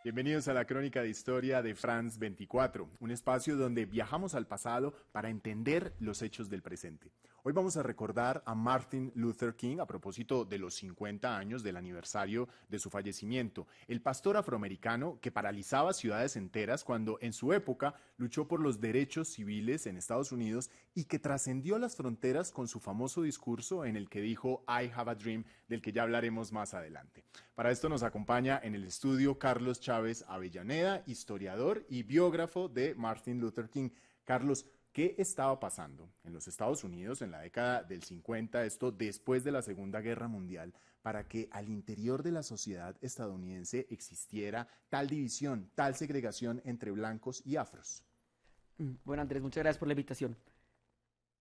Bienvenidos a la Crónica de Historia de France 24, un espacio donde viajamos al pasado para entender los hechos del presente. Hoy vamos a recordar a Martin Luther King a propósito de los 50 años del aniversario de su fallecimiento, el pastor afroamericano que paralizaba ciudades enteras cuando en su época luchó por los derechos civiles en Estados Unidos y que trascendió las fronteras con su famoso discurso en el que dijo I have a dream, del que ya hablaremos más adelante. Para esto nos acompaña en el estudio Carlos Chávez Avellaneda, historiador y biógrafo de Martin Luther King. Carlos, ¿qué estaba pasando en los Estados Unidos en la década del 50, esto después de la Segunda Guerra Mundial, para que al interior de la sociedad estadounidense existiera tal división, tal segregación entre blancos y afros? Bueno, Andrés, muchas gracias por la invitación.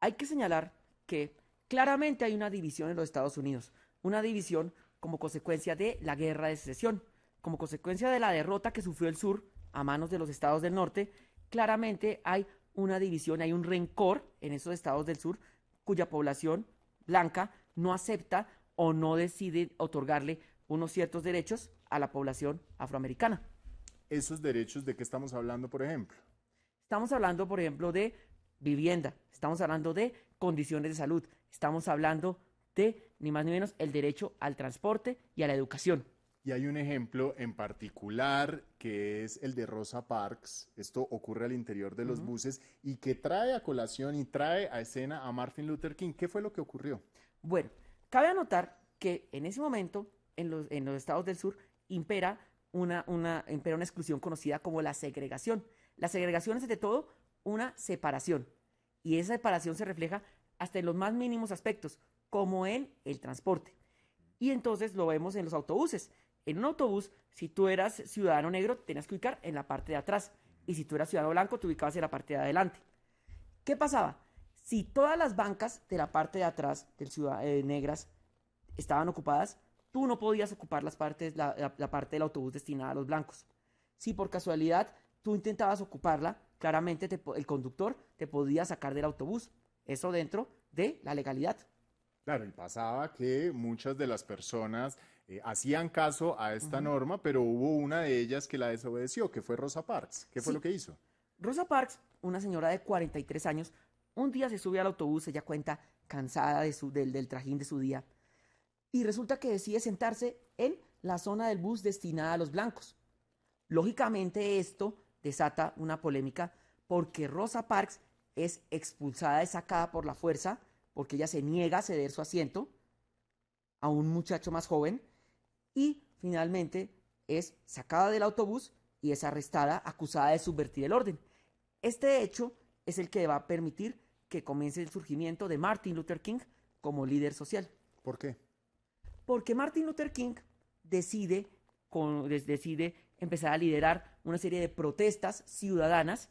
Hay que señalar que claramente hay una división en los Estados Unidos, una división como consecuencia de la Guerra de Secesión, como consecuencia de la derrota que sufrió el sur a manos de los estados del norte. Claramente hay una división, hay un rencor en esos estados del sur cuya población blanca no acepta o no decide otorgarle unos ciertos derechos a la población afroamericana. ¿Esos derechos de qué estamos hablando, por ejemplo? Estamos hablando, por ejemplo, de vivienda, estamos hablando de condiciones de salud, estamos hablando de, ni más ni menos, el derecho al transporte y a la educación. Y hay un ejemplo en particular que es el de Rosa Parks. Esto ocurre al interior de los buses y que trae a colación y trae a escena a Martin Luther King. ¿Qué fue lo que ocurrió? Bueno, cabe anotar que en ese momento, en los estados del sur, impera una exclusión conocida como la segregación. La segregación es, ante todo, una separación. Y esa separación se refleja hasta en los más mínimos aspectos, como en el transporte. Y entonces lo vemos en los autobuses. En un autobús, si tú eras ciudadano negro, tenías que ubicar en la parte de atrás. Y si tú eras ciudadano blanco, te ubicabas en la parte de adelante. ¿Qué pasaba? Si todas las bancas de la parte de atrás negras estaban ocupadas, tú no podías ocupar la parte del autobús destinada a los blancos. Si por casualidad tú intentabas ocuparla, claramente el conductor te podía sacar del autobús. Eso dentro de la legalidad. Claro, y pasaba que muchas de las personas hacían caso a esta norma, pero hubo una de ellas que la desobedeció, que fue Rosa Parks. ¿Qué fue lo que hizo? Rosa Parks, una señora de 43 años, un día se sube al autobús, ella cuenta, cansada del trajín de su día, y resulta que decide sentarse en la zona del bus destinada a los blancos. Lógicamente esto desata una polémica porque Rosa Parks es expulsada y sacada por la fuerza porque ella se niega a ceder su asiento a un muchacho más joven y finalmente es sacada del autobús y es arrestada, acusada de subvertir el orden. Este hecho es el que va a permitir que comience el surgimiento de Martin Luther King como líder social. ¿Por qué? Porque Martin Luther King decide empezar a liderar una serie de protestas ciudadanas,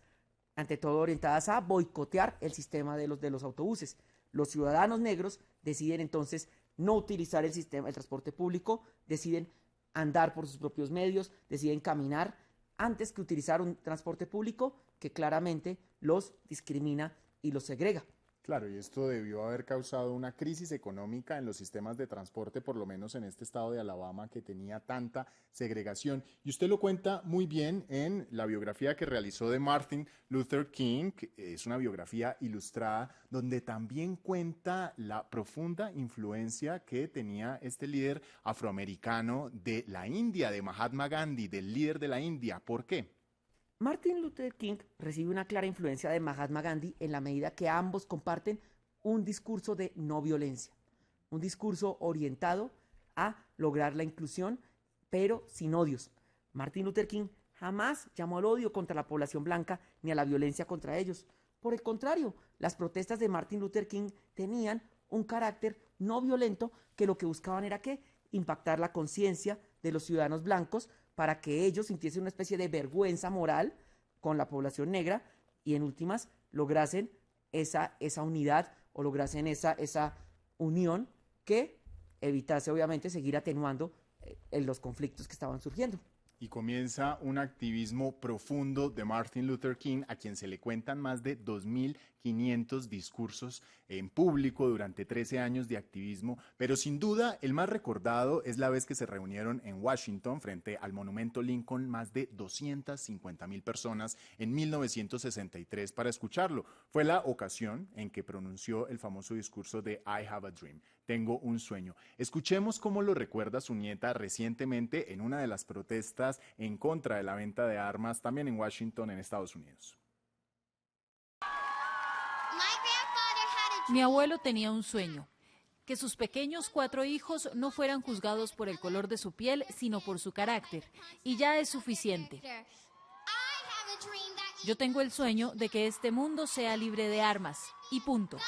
ante todo orientadas a boicotear el sistema de los autobuses. Los ciudadanos negros deciden entonces no utilizar el transporte público, deciden andar por sus propios medios, deciden caminar antes que utilizar un transporte público que claramente los discrimina y los segrega. Claro, y esto debió haber causado una crisis económica en los sistemas de transporte, por lo menos en este estado de Alabama que tenía tanta segregación. Y usted lo cuenta muy bien en la biografía que realizó de Martin Luther King. Es una biografía ilustrada donde también cuenta la profunda influencia que tenía este líder afroamericano de la India, de Mahatma Gandhi, del líder de la India. ¿Por qué? Martin Luther King recibe una clara influencia de Mahatma Gandhi en la medida que ambos comparten un discurso de no violencia, un discurso orientado a lograr la inclusión, pero sin odios. Martin Luther King jamás llamó al odio contra la población blanca ni a la violencia contra ellos. Por el contrario, las protestas de Martin Luther King tenían un carácter no violento que lo que buscaban era que impactar la conciencia de los ciudadanos blancos para que ellos sintiesen una especie de vergüenza moral con la población negra y en últimas lograsen esa unidad o lograsen esa unión que evitase obviamente seguir atenuando los conflictos que estaban surgiendo. Y comienza un activismo profundo de Martin Luther King, a quien se le cuentan más de 2.500 discursos en público durante 13 años de activismo, pero sin duda el más recordado es la vez que se reunieron en Washington frente al monumento Lincoln más de 250.000 personas en 1963 para escucharlo. Fue la ocasión en que pronunció el famoso discurso de I Have a Dream, tengo un sueño. Escuchemos cómo lo recuerda su nieta recientemente en una de las protestas en contra de la venta de armas, también en Washington, en Estados Unidos. Mi abuelo tenía un sueño, que sus pequeños 4 hijos no fueran juzgados por el color de su piel, sino por su carácter, y ya es suficiente. Yo tengo el sueño de que este mundo sea libre de armas, y punto.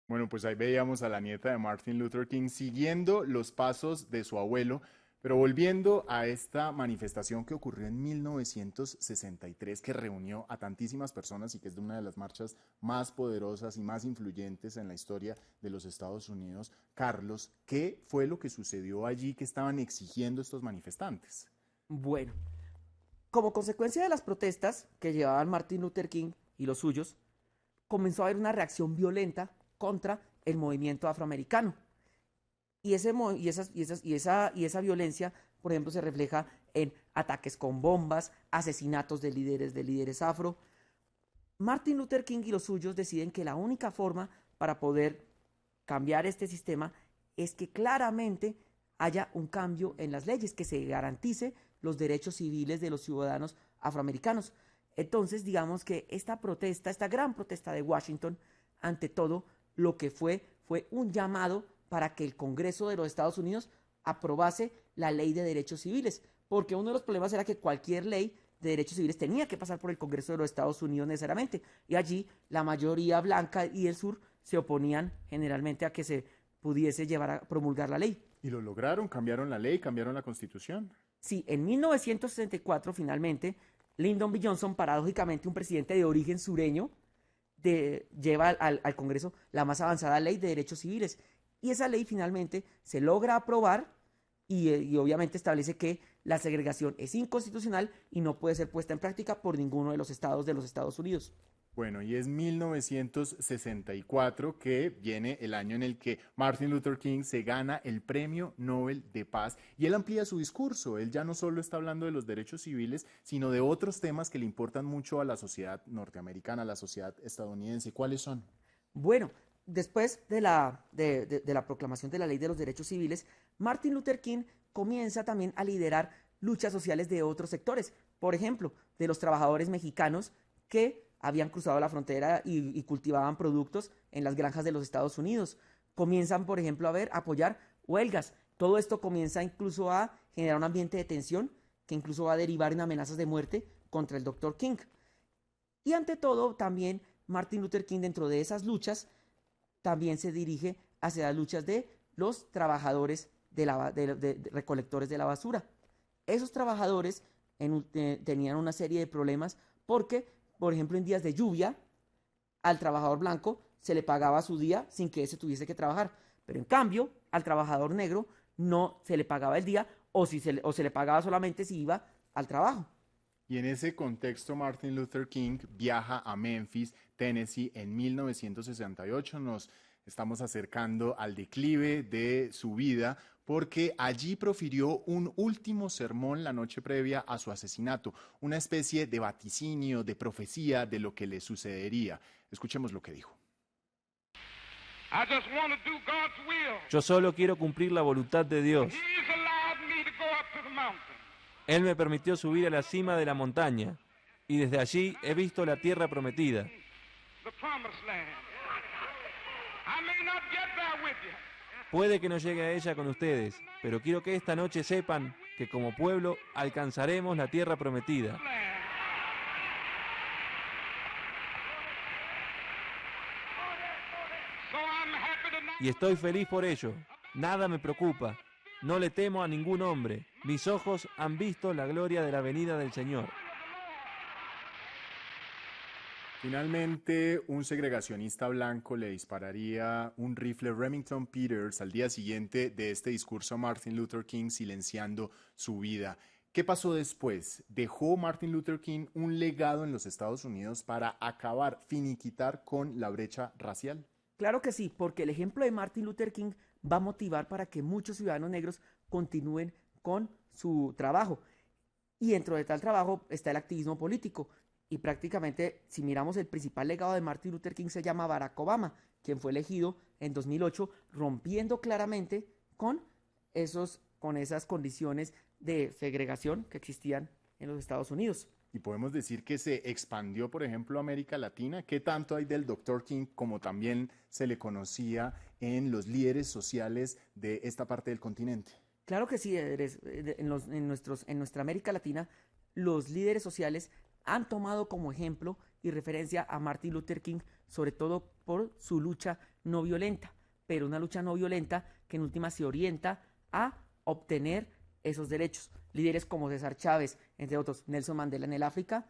Bueno, pues ahí veíamos a la nieta de Martin Luther King siguiendo los pasos de su abuelo, pero volviendo a esta manifestación que ocurrió en 1963, que reunió a tantísimas personas y que es de una de las marchas más poderosas y más influyentes en la historia de los Estados Unidos. Carlos, ¿qué fue lo que sucedió allí que estaban exigiendo estos manifestantes? Bueno, como consecuencia de las protestas que llevaban Martin Luther King y los suyos, comenzó a haber una reacción violenta contra el movimiento afroamericano. Y esa violencia, por ejemplo, se refleja en ataques con bombas, asesinatos de líderes afro. Martin Luther King y los suyos deciden que la única forma para poder cambiar este sistema es que claramente haya un cambio en las leyes, que se garantice los derechos civiles de los ciudadanos afroamericanos. Entonces, digamos que esta gran protesta de Washington, ante todo, lo que fue un llamado para que el Congreso de los Estados Unidos aprobase la ley de derechos civiles, porque uno de los problemas era que cualquier ley de derechos civiles tenía que pasar por el Congreso de los Estados Unidos necesariamente, y allí la mayoría blanca y del sur se oponían generalmente a que se pudiese llevar a promulgar la ley. Y lo lograron, cambiaron la ley, cambiaron la Constitución. Sí, en 1964 finalmente, Lyndon B. Johnson, paradójicamente un presidente de origen sureño, lleva al Congreso la más avanzada ley de derechos civiles. Y esa ley finalmente se logra aprobar y obviamente establece que la segregación es inconstitucional y no puede ser puesta en práctica por ninguno de los estados de los Estados Unidos. Bueno, y es 1964 que viene el año en el que Martin Luther King se gana el Premio Nobel de Paz y él amplía su discurso. Él ya no solo está hablando de los derechos civiles, sino de otros temas que le importan mucho a la sociedad norteamericana, a la sociedad estadounidense. ¿Cuáles son? Bueno, después de la proclamación de la Ley de los Derechos Civiles, Martin Luther King comienza también a liderar luchas sociales de otros sectores. Por ejemplo, de los trabajadores mexicanos que habían cruzado la frontera y cultivaban productos en las granjas de los Estados Unidos. Comienzan, por ejemplo, a apoyar huelgas. Todo esto comienza incluso a generar un ambiente de tensión que incluso va a derivar en amenazas de muerte contra el Dr. King. Y ante todo, también Martin Luther King, dentro de esas también se dirige hacia las luchas de los trabajadores de recolectores de la basura. Esos trabajadores tenían una serie de problemas porque, por ejemplo, en días de lluvia, al trabajador blanco se le pagaba su día sin que ese tuviese que trabajar. Pero en cambio, al trabajador negro no se le pagaba el día o se le pagaba solamente si iba al trabajo. Y en ese contexto, Martin Luther King viaja a Memphis, Tennessee, en 1968. Nos estamos acercando al declive de su vida porque allí profirió un último sermón la noche previa a su asesinato, una especie de vaticinio, de profecía de lo que le sucedería. Escuchemos lo que dijo. Yo solo quiero cumplir la voluntad de Dios. Él me permitió subir a la cima de la montaña y desde allí he visto la tierra prometida. Puede que no llegue a ella con ustedes, pero quiero que esta noche sepan que como pueblo alcanzaremos la tierra prometida. Y estoy feliz por ello. Nada me preocupa. No le temo a ningún hombre. Mis ojos han visto la gloria de la venida del Señor. Finalmente, un segregacionista blanco le dispararía un rifle Remington Peters al día siguiente de este discurso a Martin Luther King, silenciando su vida. ¿Qué pasó después? ¿Dejó Martin Luther King un legado en los Estados Unidos para acabar, finiquitar con la brecha racial? Claro que sí, porque el ejemplo de Martin Luther King va a motivar para que muchos ciudadanos negros continúen con su trabajo. Y dentro de tal trabajo está el activismo político. Y prácticamente, si miramos el principal legado de Martin Luther King, se llama Barack Obama, quien fue elegido en 2008, rompiendo claramente con esas condiciones de segregación que existían en los Estados Unidos. Y podemos decir que se expandió, por ejemplo, a América Latina. ¿Qué tanto hay del Dr. King, como también se le conocía en los líderes sociales de esta parte del continente? Claro que sí, en nuestra América Latina, los líderes sociales han tomado como ejemplo y referencia a Martin Luther King, sobre todo por su lucha no violenta, pero una lucha no violenta que en última se orienta a obtener esos derechos. Líderes como César Chávez, entre otros, Nelson Mandela en el África,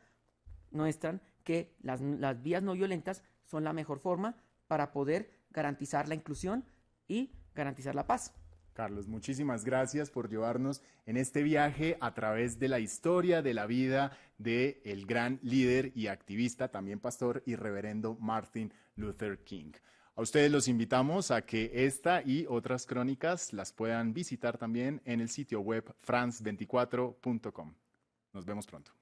muestran que las vías no violentas son la mejor forma para poder garantizar la inclusión y garantizar la paz. Carlos, muchísimas gracias por llevarnos en este viaje a través de la historia de la vida del gran líder y activista, también pastor y reverendo Martin Luther King. A ustedes los invitamos a que esta y otras crónicas las puedan visitar también en el sitio web france24.com. Nos vemos pronto.